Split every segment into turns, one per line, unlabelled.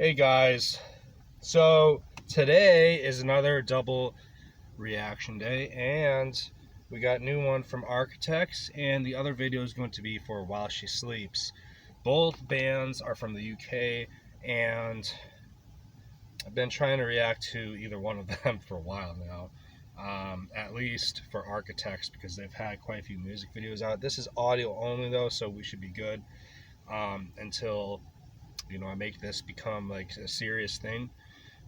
Hey guys, so today is another double reaction day, and we got a new one from Architects, and the other video is going to be for While She Sleeps. Both bands are from the UK, and I've been trying to react to either one of them for a while now. At least for Architects, because they've had quite a few music videos out. This is audio only though, so we should be good until I make this become like a serious thing,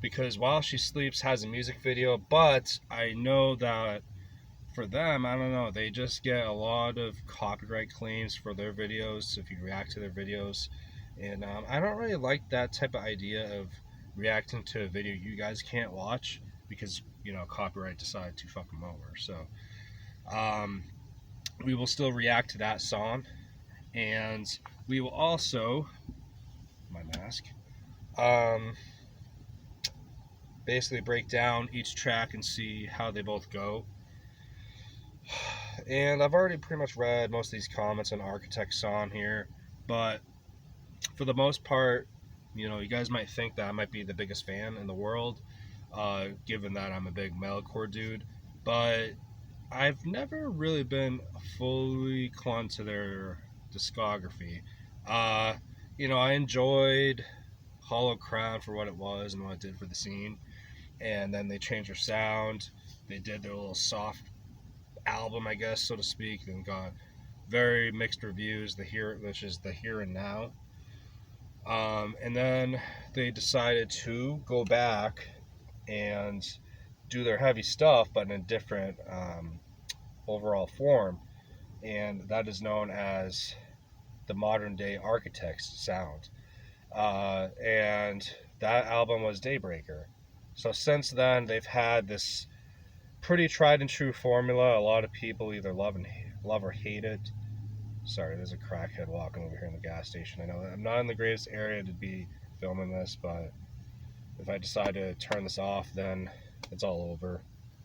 because While She Sleeps has a music video, but I know that for them, I don't know, they just get a lot of copyright claims for their videos if you react to their videos, and I don't really like that type of idea of reacting to a video you guys can't watch because copyright decided to fuck them over. So we will still react to that song, and we will also my mask basically break down each track and see how they both go. And I've already pretty much read most of these comments on Architect's song here, but for the most part, you guys might think that I might be the biggest fan in the world, given that I'm a big metalcore dude, but I've never really been fully clung to their discography. I enjoyed Hollow Crown for what it was and what it did for the scene, and then they changed their sound. They did their little soft album, I guess, so to speak, and got very mixed reviews. Which is the Here and Now, and then they decided to go back and do their heavy stuff, but in a different overall form, and that is known as the modern day Architects sound. And that album was Daybreaker. So since then, they've had this pretty tried and true formula. A lot of people either love or hate it. Sorry, there's a crackhead walking over here in the gas station. I know I'm not in the greatest area to be filming this, but if I decide to turn this off, then it's all over.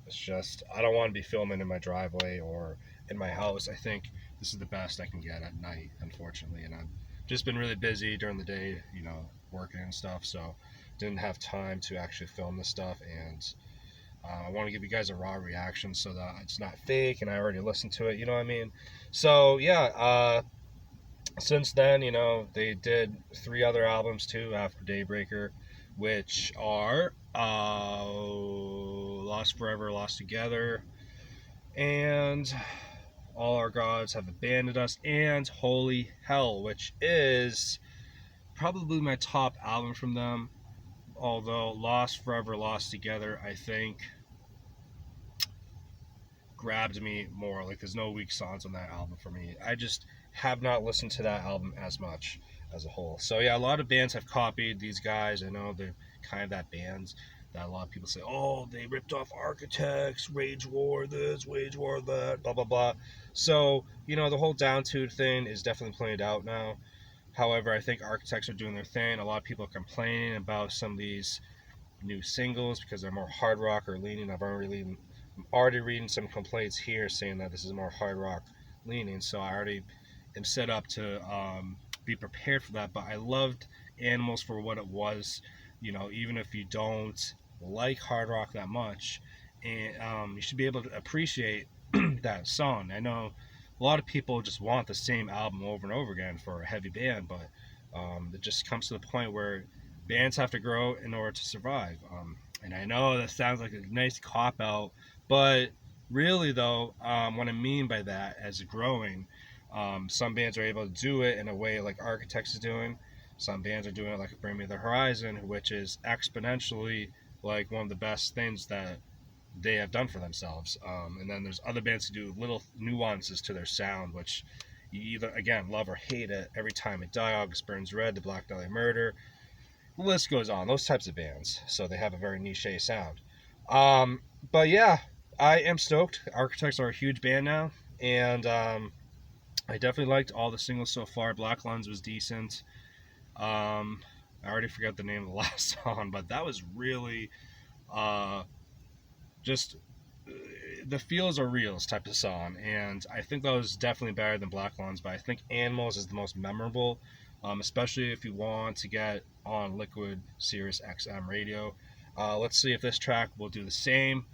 It's just, I don't want to be filming in my driveway or in my house. I think this is the best I can get at night, unfortunately, and I've just been really busy during the day, working and stuff, so didn't have time to actually film this stuff, and I want to give you guys a raw reaction so that it's not fake and I already listened to it, you know what I mean? So yeah, since then, they did 3 other albums too after Daybreaker, which are Lost Forever, Lost Together, and All Our Gods Have Abandoned Us, and Holy Hell, which is probably my top album from them. Although Lost Forever, Lost Together, I think, grabbed me more. Like, there's no weak songs on that album for me. I just have not listened to that album as much as a whole. So yeah, a lot of bands have copied these guys. I know they're kind of that bands that a lot of people say, oh, they ripped off Architects, Wage War this, Wage War that, blah blah blah. So the whole Downtude thing is definitely played out now. However, I think Architects are doing their thing. A lot of people are complaining about some of these new singles because they're more hard rock or leaning. I'm already reading some complaints here saying that this is more hard rock leaning, so I already am set up to be prepared for that. But I loved Animals for what it was, even if you don't like hard rock that much, and you should be able to appreciate that song. I know a lot of people just want the same album over and over again for a heavy band, but it just comes to the point where bands have to grow in order to survive. And I know that sounds like a nice cop out, but really though, what I mean by that as growing, some bands are able to do it in a way like Architects is doing. Some bands are doing it like Bring Me the Horizon, which is exponentially like one of the best things that they have done for themselves. And then there's other bands who do little nuances to their sound, which you either, again, love or hate it. Every Time It Die, August Burns Red, The Black Dahlia Murder, the list goes on. Those types of bands. So they have a very niche sound. But yeah, I am stoked. Architects are a huge band now, and I definitely liked all the singles so far. Black Lens was decent. I already forgot the name of the last song, but that was really just the feels are reals type of song, and I think that was definitely better than Black Lawns, but I think Animals is the most memorable especially if you want to get on Liquid Sirius XM radio. Let's see if this track will do the same.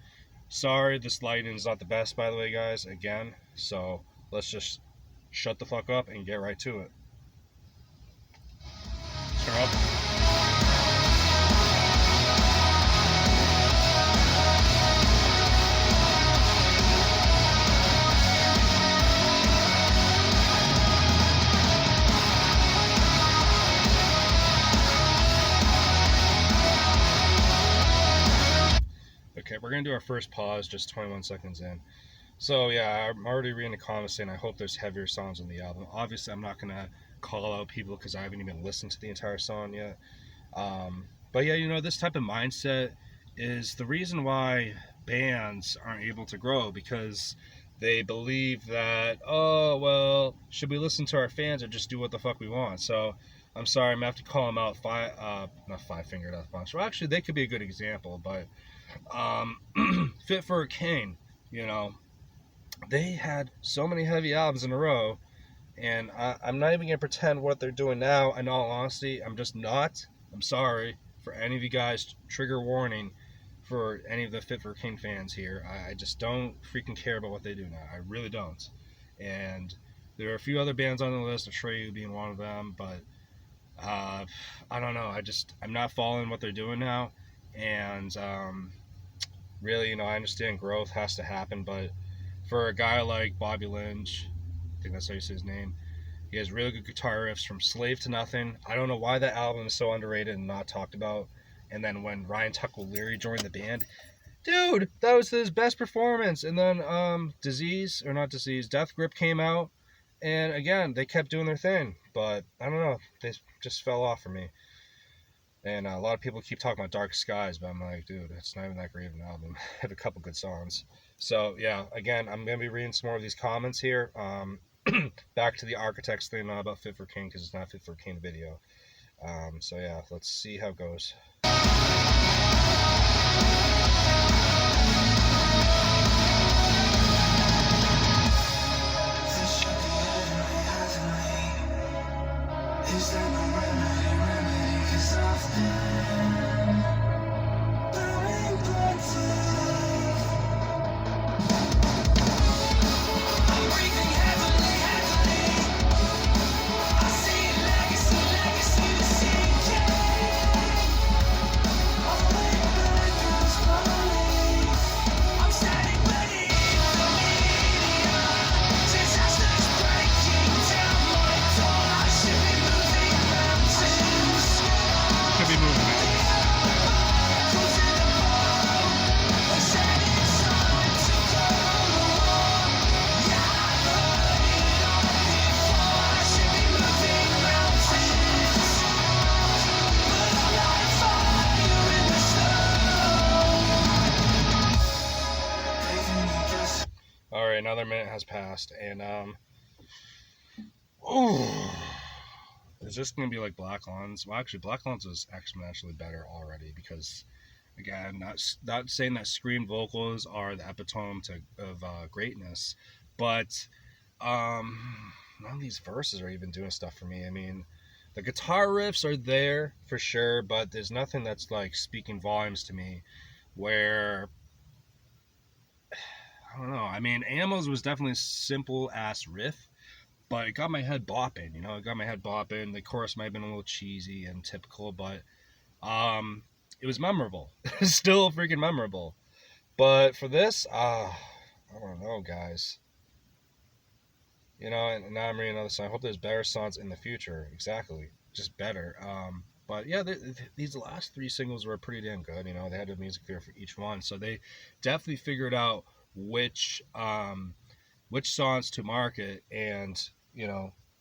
Sorry, this lighting is not the best, by the way, guys, again. So let's just shut the fuck up and get right to it. Turn up. Okay, we're gonna do our first pause, just 21 seconds in. So yeah, I'm already reading the comments saying I hope there's heavier songs on the album. Obviously, I'm not gonna call out people because I haven't even listened to the entire song yet. But yeah, this type of mindset is the reason why bands aren't able to grow, because they believe that, oh well, should we listen to our fans or just do what the fuck we want? So I'm sorry, I'm gonna have to call them out. Not Five Finger Death Punch. Well, actually, they could be a good example, but Fit for a King, they had so many heavy albums in a row, and I'm not even gonna pretend what they're doing now. In all honesty, I'm just not. I'm sorry for any of you guys. Trigger warning for any of the Fit for a King fans here. I just don't freaking care about what they do now. I really don't. And there are a few other bands on the list, Atreyu being one of them, but I don't know. I'm not following what they're doing now, and really, I understand growth has to happen, but for a guy like Bobby Lynch, I think that's how you say his name, he has really good guitar riffs from Slave to Nothing. I don't know why that album is so underrated and not talked about. And then when Ryan Tuckle Leary joined the band, dude, that was his best performance. And then Death Grip came out, and again, they kept doing their thing. But I don't know, they just fell off for me. And a lot of people keep talking about Dark Skies, but I'm like, dude, it's not even that great of an album. I have a couple good songs. So, yeah, again, I'm going to be reading some more of these comments here. Back to the Architects thing, not about Fit for King, because it's not Fit for King video. So, yeah, let's see how it goes. Is there no remedy? 'Cause I've been blowing blood to life. I'm breathing heavily. I see legacy to sinking. All my blood goes blowing. I'm standing beneath the meteor. Disasters breaking down my door. I should be moving mountains. Could be moving mountains. All right, another minute has passed, and is this gonna be like Black Lawns? Well, actually, Black Lawns is exponentially better already, because, again, not saying that scream vocals are the epitome of greatness, but none of these verses are even doing stuff for me. I mean, the guitar riffs are there for sure, but there's nothing that's like speaking volumes to me. Where, I don't know. I mean, Ammo's was definitely a simple ass riff, but it got my head bopping. It got my head bopping. The chorus might have been a little cheesy and typical, but it was memorable. Still freaking memorable. But for this, I don't know, guys. And now I'm reading another song. I hope there's better songs in the future. Exactly, just better. But yeah, these last three singles were pretty damn good. They had the music there for each one, so they definitely figured out which songs to market and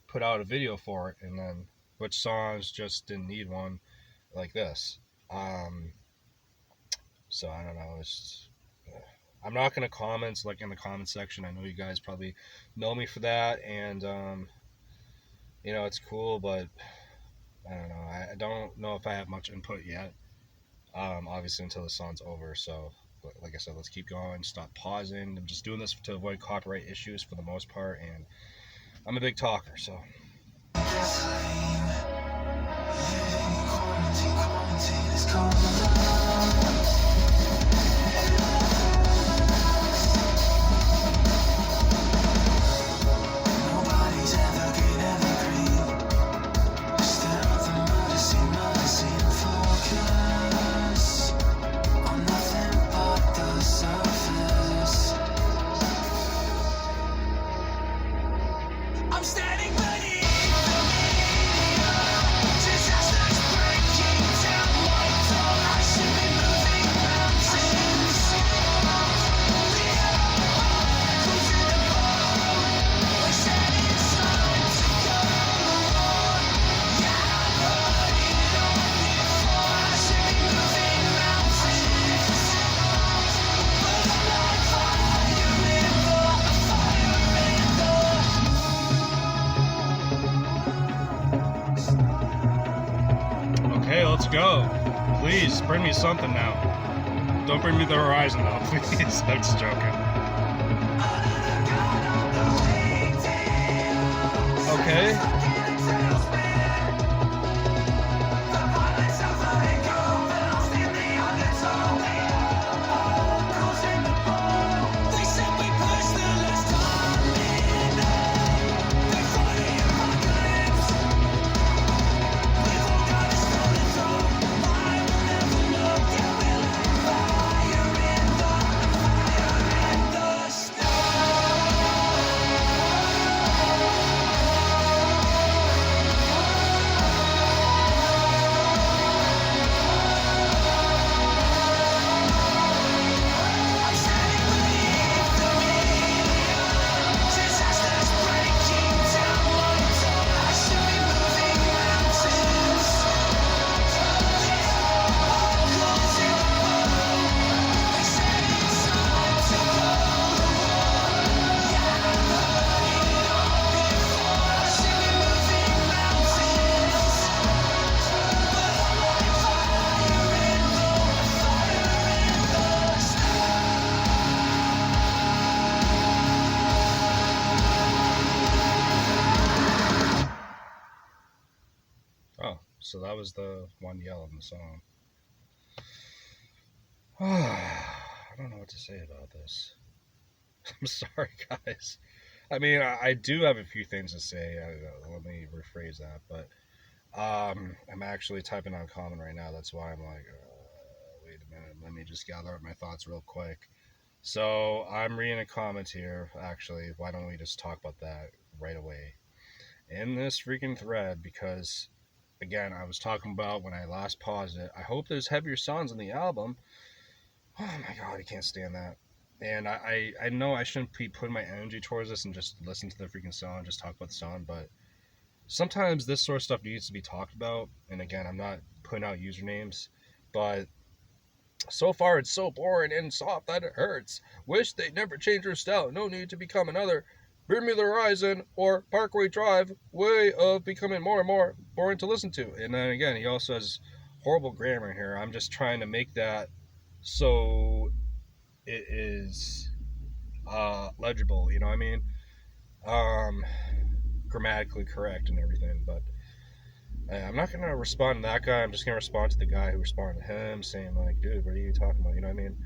put out a video for it, and then which songs just didn't need one, like this. So I don't know. I'm not gonna comment like in the comment section. I know you guys probably know me for that, and it's cool, but I don't know. I don't know if I have much input yet. Obviously until the song's over. So, like I said, let's keep going. Stop pausing. I'm just doing this to avoid copyright issues for the most part, and I'm a big talker, so. Gasoline. Okay, let's go. Please, bring me something now. Don't bring me the horizon though, please. I'm just joking. Okay. Oh, so that was the one yell in the song. I don't know what to say about this. I'm sorry, guys. I mean, I do have a few things to say. Let me rephrase that. But I'm actually typing on comment right now. That's why I'm like, wait a minute. Let me just gather up my thoughts real quick. So I'm reading a comment here. Actually, why don't we just talk about that right away in this freaking thread? Because again, I was talking about when I last paused it. I hope there's heavier songs on the album. Oh my god, I can't stand that. And I know I shouldn't be putting my energy towards this and just listen to the freaking song, just talk about the song, but sometimes this sort of stuff needs to be talked about. And again, I'm not putting out usernames, but so far it's so boring and soft that it hurts. Wish they'd never change their style. No need to become another Bring Me the Horizon or Parkway Drive way of becoming more and more boring to listen to. And then again, he also has horrible grammar here. I'm just trying to make that so it is legible, you know what I mean? Grammatically correct and everything, but I'm not gonna respond to that guy. I'm just gonna respond to the guy who responded to him, saying like, "Dude, what are you talking about?" You know what I mean?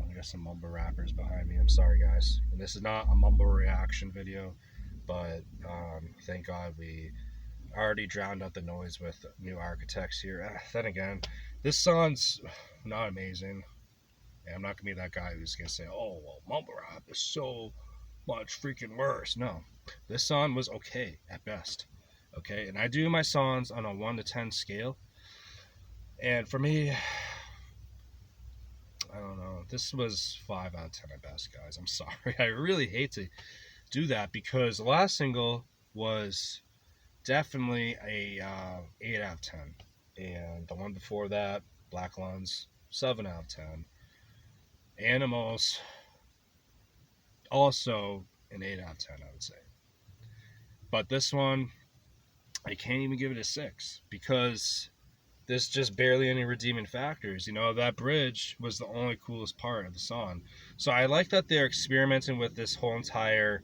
I got some mumble rappers behind me. I'm sorry, guys. And this is not a mumble reaction video, but thank God we already drowned out the noise with new architects here. Then again, this song's not amazing. And I'm not gonna be that guy who's gonna say, "Oh, well, mumble rap is so much freaking worse." No, this song was okay at best. Okay, and I do my songs on a 1 to 10 scale, and for me, I don't know. This was 5 out of 10 at best, guys. I'm sorry. I really hate to do that because the last single was definitely a 8 out of 10, and the one before that, Black Lungs, 7 out of 10. Animals, also an 8 out of 10, I would say. But this one, I can't even give it a 6 because there's just barely any redeeming factors. You know, that bridge was the only coolest part of the song. So I like that they're experimenting with this whole entire,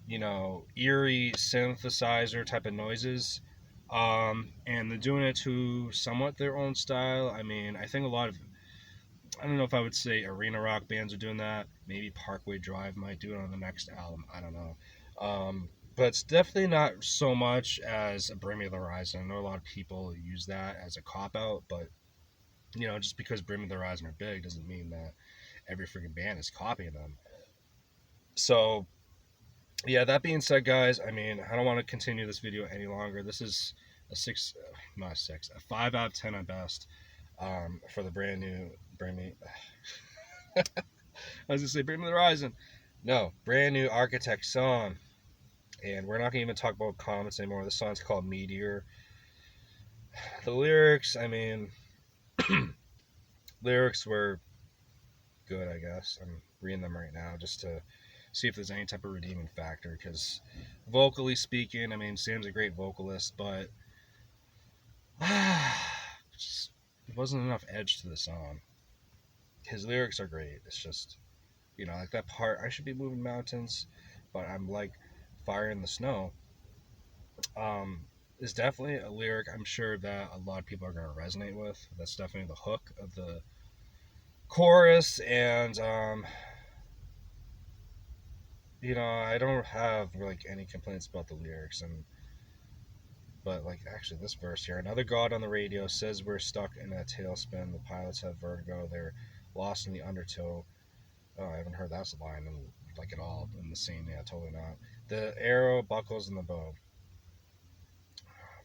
you know, eerie synthesizer type of noises. And they're doing it to somewhat their own style. I mean, I think a lot of, I don't know if I would say arena rock bands are doing that. Maybe Parkway Drive might do it on the next album. I don't know. But it's definitely not so much as a Bring Me the Horizon. I know a lot of people use that as a cop out, but you know, just because Bring Me the Horizon are big doesn't mean that every freaking band is copying them. So yeah, that being said, guys, I mean, I don't want to continue this video any longer. This is a six, not a six, a 5 out of 10 at best, for the brand new Bring Me. I was gonna say Bring Me the Horizon. No, brand new Architect song. And we're not gonna even talk about comments anymore. The song's called Meteor. The lyrics, I mean, lyrics were good, I guess. I'm reading them right now just to see if there's any type of redeeming factor. Because vocally speaking, I mean, Sam's a great vocalist, but just wasn't enough edge to the song. His lyrics are great. It's just, you know, like that part, I should be moving mountains, but I'm like fire in the snow. Um, is definitely a lyric I'm sure that a lot of people are going to resonate with. That's definitely the hook of the chorus, and you know, I don't have like any complaints about the lyrics, and but like actually this verse here, another god on the radio says we're stuck in a tailspin. The pilots have vertigo. They're lost in the undertow. Oh, I haven't heard that line in, like at all in the scene. Yeah, totally not. The arrow buckles in the bow.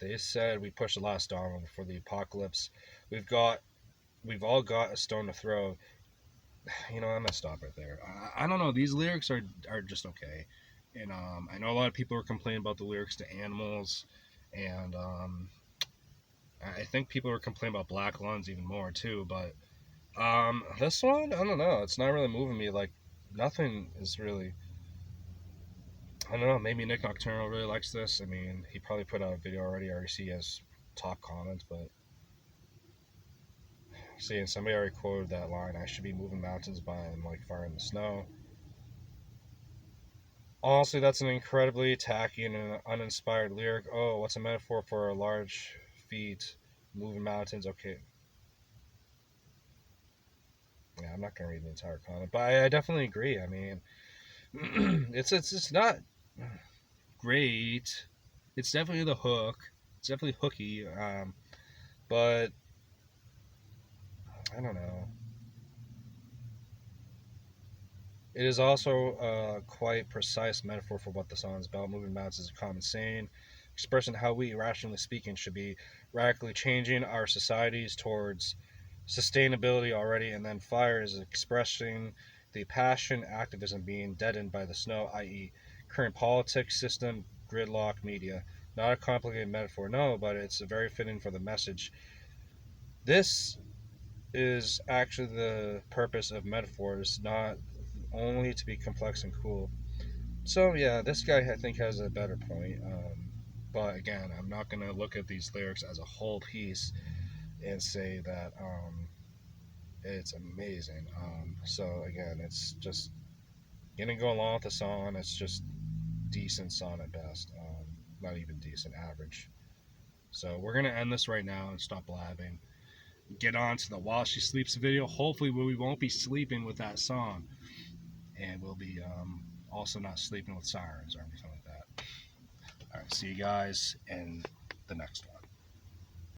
They said we pushed the last domino before the apocalypse. We've got, we've all got a stone to throw. You know, I'm gonna stop right there. I don't know. These lyrics are just okay, and I know a lot of people are complaining about the lyrics to Animals, and I think people are complaining about Black Lungs even more too. But this one, I don't know. It's not really moving me. Like nothing is really. I don't know. Maybe Nick Nocturnal really likes this. I mean, he probably put out a video already. I already see his top comments, but seeing somebody already quoted that line. I should be moving mountains by and like fire in the snow. Honestly, that's an incredibly tacky and uninspired lyric. Oh, what's a metaphor for a large feet moving mountains? Okay, yeah, I'm not gonna read the entire comment, but I definitely agree. I mean, it's not great. It's definitely the hook. It's definitely hooky. But I don't know. It is also a quite precise metaphor for what the song is about. Moving mountains is a common saying, expressing how we, rationally speaking, should be radically changing our societies towards sustainability already, and then fire is expressing the passion, activism being deadened by the snow, i.e., current politics, system, gridlock, media. Not a complicated metaphor, no, but it's very fitting for the message. This is actually the purpose of metaphors, not only to be complex and cool. So yeah, this guy I think has a better point. But again, I'm not gonna look at these lyrics as a whole piece and say that it's amazing. So again, it's just gonna go along with the song. It's just decent song at best. Not even decent, average. So we're gonna end this right now and stop blabbing. Get on to the While She Sleeps video. Hopefully, we won't be sleeping with that song, and we'll be also not sleeping with sirens or anything like that. All right, see you guys in the next one.